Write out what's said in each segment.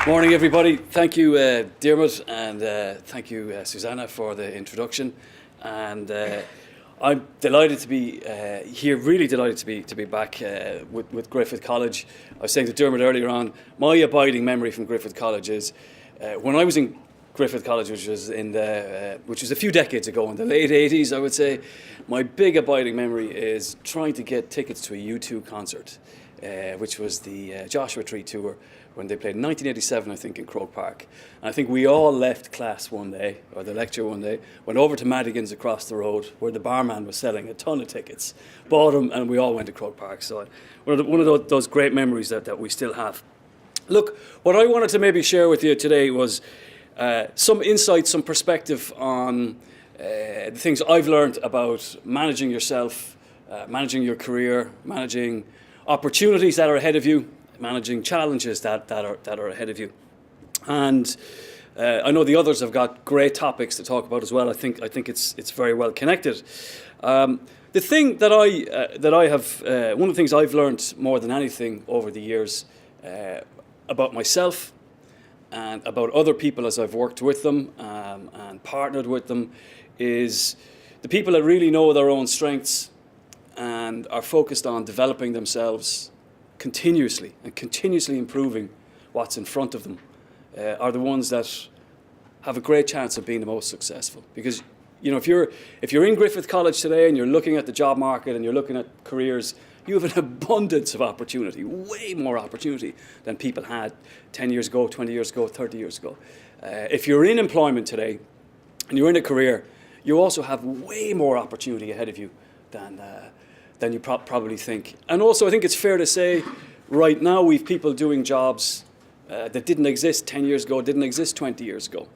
Morning, everybody. Thank you, Dermot, and thank you, Susanna, for the introduction. And I'm delighted to be here. Really delighted to be back with Griffith College. I was saying to Dermot earlier on, my abiding memory from Griffith College is when I was in Griffith College, which was a few decades ago, in the late '80s, I would say. My big abiding memory is trying to get tickets to a U2 concert, which was the Joshua Tree tour, when they played in 1987, I think, in Croke Park. And I think we all left class one day, or the lecture one day, went over to Madigan's across the road, where the barman was selling a ton of tickets, bought them, and we all went to Croke Park. So one of those great memories that we still have. Look, what I wanted to maybe share with you today was some insight, some perspective on the things I've learned about managing yourself, managing your career, managing opportunities that are ahead of you, managing challenges that are ahead of you. And I know the others have got great topics to talk about as well. I think it's very well connected. The thing that I have, one of the things I've learned more than anything over the years about myself and about other people as I've worked with them and partnered with them is the people that really know their own strengths and are focused on developing themselves continuously and continuously improving what's in front of them are the ones that have a great chance of being the most successful. Because if you're in Griffith College today and you're looking at the job market and you're looking at careers, you have an abundance of opportunity, way more opportunity than people had 10 years ago, 20 years ago, 30 years ago. If you're in employment today and you're in a career, you also have way more opportunity ahead of you than you probably think. And also, I think it's fair to say, right now we've people doing jobs that didn't exist 10 years ago, didn't exist 20 years ago,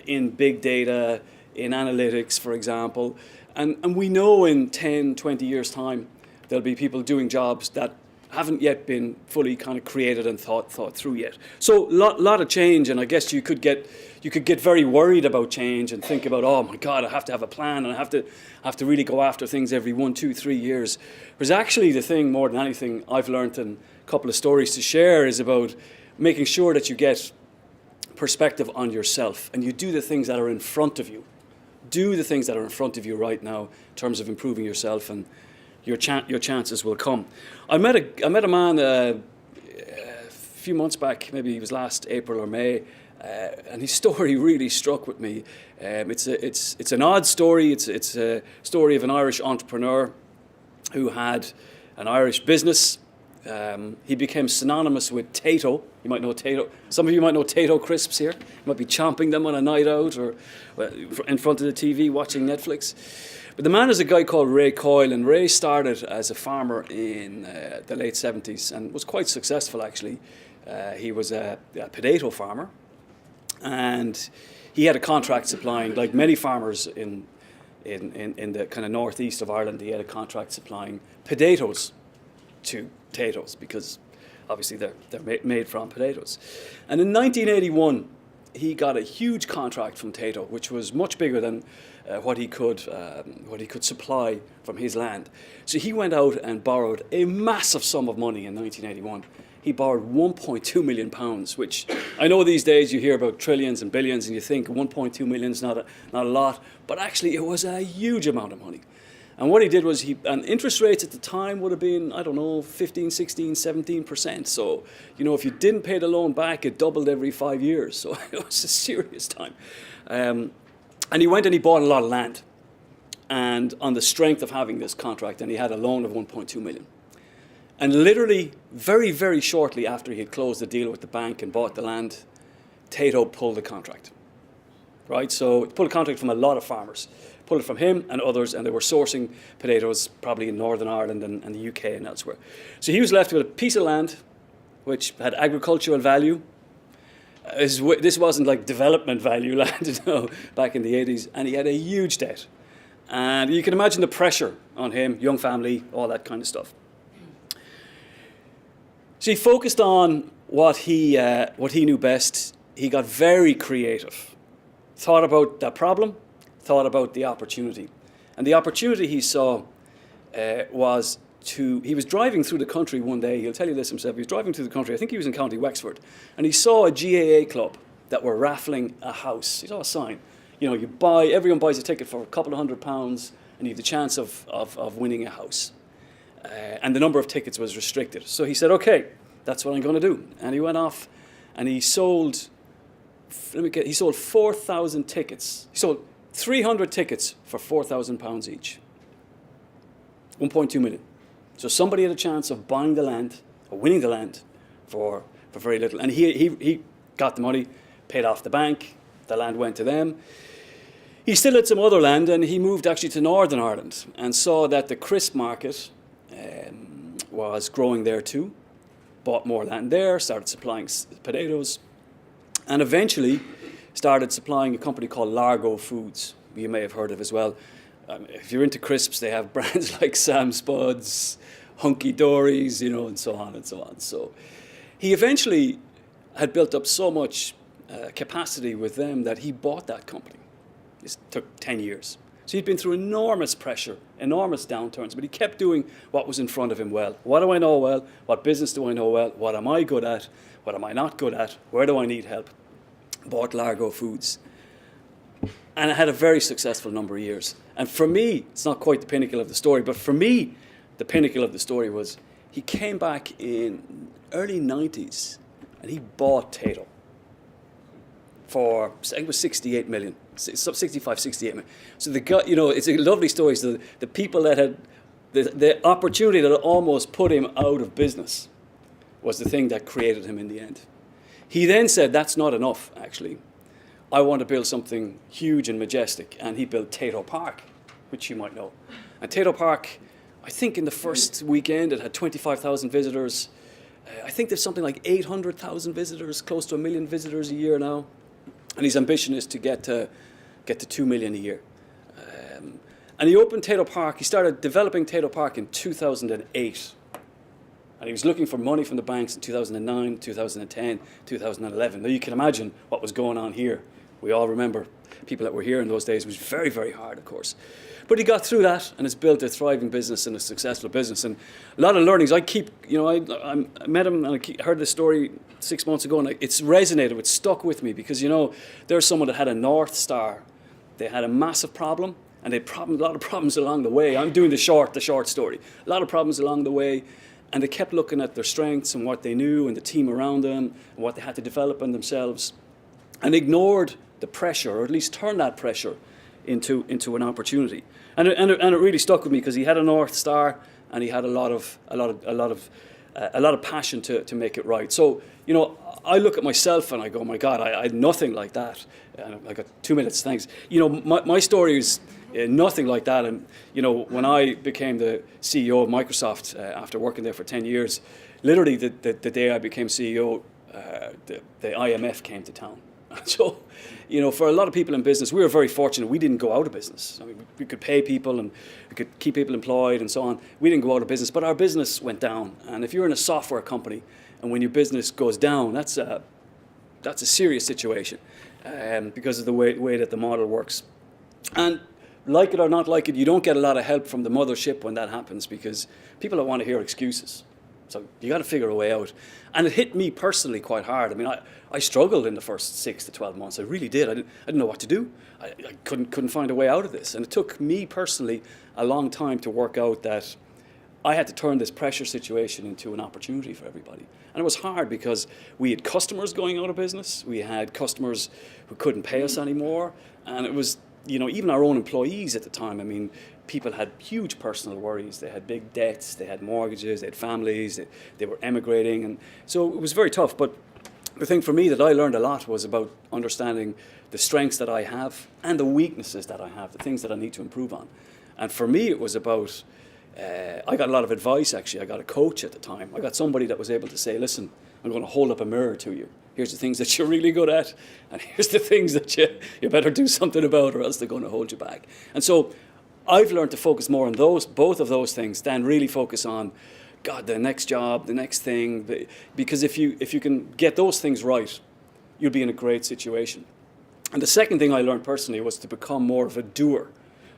in big data, in analytics, for example. And we know in 10, 20 years' time, there'll be people doing jobs that haven't yet been fully kind of created and thought through yet. So lot of change, and I guess you could get very worried about change and think about, oh my God, I have to have a plan and I have to really go after things every 1, 2, 3 years. Whereas actually the thing, more than anything, I've learned, and a couple of stories to share, is about making sure that you get perspective on yourself and you do the things that are in front of you. Do the things that are in front of you right now in terms of improving yourself, and your chances will come. I met a man a few months back, maybe it was last April or May, and his story really struck with me. It's an odd story. It's a story of an Irish entrepreneur who had an Irish business. He became synonymous with Tato. You might know Tato. Some of you might know Tato crisps here. You might be chomping them on a night out or in front of the TV watching Netflix. But the man is a guy called Ray Coyle, and Ray started as a farmer in the late 70s and was quite successful, actually. He was a potato farmer, and he had a contract supplying, like many farmers in the kind of northeast of Ireland, he had a contract supplying potatoes to Tato's, because obviously they're made from potatoes. And in 1981, he got a huge contract from Tato, which was much bigger than what he could supply from his land. So he went out and borrowed a massive sum of money in 1981. He borrowed £1.2 million, which I know these days you hear about trillions and billions and you think 1.2 million is not a lot, but actually it was a huge amount of money. And what he did was, and interest rates at the time would have been, 15, 16, 17%. So, if you didn't pay the loan back, it doubled every 5 years. So it was a serious time. And he went and he bought a lot of land. And on the strength of having this contract, and he had a loan of 1.2 million. And literally, very, very shortly after he had closed the deal with the bank and bought the land, Tato pulled the contract. Right? So he pulled a contract from a lot of farmers. Pulled it from him and others, and they were sourcing potatoes probably in Northern Ireland and the UK and elsewhere. So he was left with a piece of land which had agricultural value. This wasn't like development value land, back in the 80s, and he had a huge debt. And you can imagine the pressure on him, young family, all that kind of stuff. So he focused on what he knew best. He got very creative, thought about that problem, thought about the opportunity. And the opportunity he saw was he was driving through the country one day. He'll tell you this himself. He was driving through the country. I think he was in County Wexford, and he saw a GAA club that were raffling a house. He saw a sign. You know, everyone buys a ticket for a couple of £100, and you have the chance of winning a house. And the number of tickets was restricted. So he said, okay, that's what I'm going to do. And he went off, and he sold 4,000 tickets. He sold 300 tickets for £4,000 each. 1.2 million. So somebody had a chance of buying the land, or winning the land, for very little. And he got the money, paid off the bank, the land went to them. He still had some other land, and he moved actually to Northern Ireland and saw that the crisp market was growing there too. Bought more land there, started supplying potatoes, and eventually started supplying a company called Largo Foods, you may have heard of as well. If you're into crisps, they have brands like Sam Spuds, Hunky Dory's, you know, and so on and so on. So he eventually had built up so much capacity with them that he bought that company. It took 10 years. So he'd been through enormous pressure, enormous downturns, but he kept doing what was in front of him well. What do I know well? What business do I know well? What am I good at? What am I not good at? Where do I need help? Bought Largo Foods. And it had a very successful number of years. And for me, it's not quite the pinnacle of the story, but for me, the pinnacle of the story was he came back in early 90s and he bought Tato for, I think it was 68 million, 65, 68 million. So the guy, you know, it's a lovely story. So the people that had, the opportunity that almost put him out of business was the thing that created him in the end. He then said, that's not enough, actually. I want to build something huge and majestic. And he built Tato Park, which you might know. And Tato Park, I think in the first weekend, it had 25,000 visitors. I think there's something like 800,000 visitors, close to 1 million visitors a year now. And his ambition is to get to 2 million a year. And he opened Tato Park. He started developing Tato Park in 2008. And he was looking for money from the banks in 2009, 2010, 2011. Now you can imagine what was going on here. We all remember people that were here in those days. It was very, very hard, of course. But he got through that and has built a thriving business and a successful business. And a lot of learnings. I keep, you know, I met him and I heard this story 6 months ago, and it's resonated, it's stuck with me because, you know, there's someone that had a North Star. They had a massive problem, and they had a lot of problems along the way. I'm doing the short story. A lot of problems along the way. And they kept looking at their strengths and what they knew and the team around them and what they had to develop in themselves, and ignored the pressure, or at least turned that pressure into an opportunity. And it really stuck with me because he had a North Star and he had a lot of passion to make it right. So, you know, I look at myself and I go, my God, I had nothing like that. And I got 2 minutes, thanks. You know, my story is nothing like that. And, you know, when I became the CEO of Microsoft after working there for 10 years, literally the day I became CEO, the IMF came to town. So, you know, for a lot of people in business, we were very fortunate. We didn't go out of business. I mean, we could pay people and we could keep people employed and so on. We didn't go out of business, but our business went down. And if you're in a software company and when your business goes down, that's a serious situation because of the way that the model works. And like it or not like it, you don't get a lot of help from the mothership when that happens because people don't want to hear excuses. So you got to figure a way out. And it hit me personally quite hard. I mean, I struggled in the first 6 to 12 months. I really did. I didn't know what to do. I couldn't find a way out of this. And it took me personally a long time to work out that I had to turn this pressure situation into an opportunity for everybody. And it was hard because we had customers going out of business. We had customers who couldn't pay us anymore. And it was, you know, even our own employees at the time. I mean, people had huge personal worries. They had big debts, they had mortgages, they had families, they were emigrating. And so it was very tough. But the thing for me that I learned a lot was about understanding the strengths that I have and the weaknesses that I have, the things that I need to improve on. And for me, it was about, I got a lot of advice, actually. I got a coach at the time. I got somebody that was able to say, listen, I'm going to hold up a mirror to you. Here's the things that you're really good at, and here's the things that you better do something about or else they're going to hold you back. And so I've learned to focus more on both of those things than really focus on, God, the next job, the next thing. Because if you can get those things right, you'll be in a great situation. And the second thing I learned personally was to become more of a doer.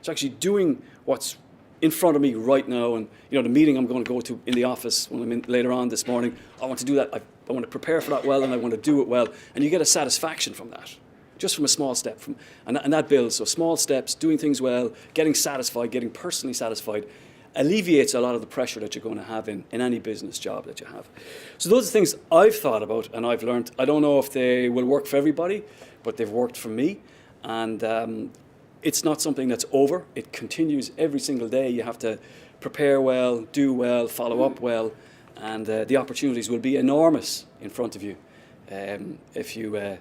So actually doing what's in front of me right now, and the meeting I'm going to go to in the office when I'm in later on this morning, I want to do that. I want to prepare for that well, and I want to do it well, and you get a satisfaction from that, just from a small step, and that builds. So small steps, doing things well, getting satisfied, getting personally satisfied, alleviates a lot of the pressure that you're going to have in any business job that you have. So those are things I've thought about and I've learned. I don't know if they will work for everybody, but they've worked for me. And it's not something that's over. It continues every single day. You have to prepare well, do well, follow up well, and the opportunities will be enormous in front of you if you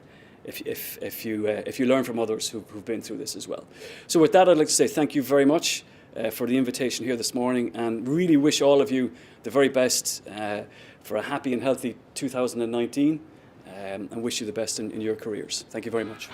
learn from others who've been through this as well. So with that, I'd like to say thank you very much for the invitation here this morning, and really wish all of you the very best for a happy and healthy 2019, and wish you the best in your careers. Thank you very much.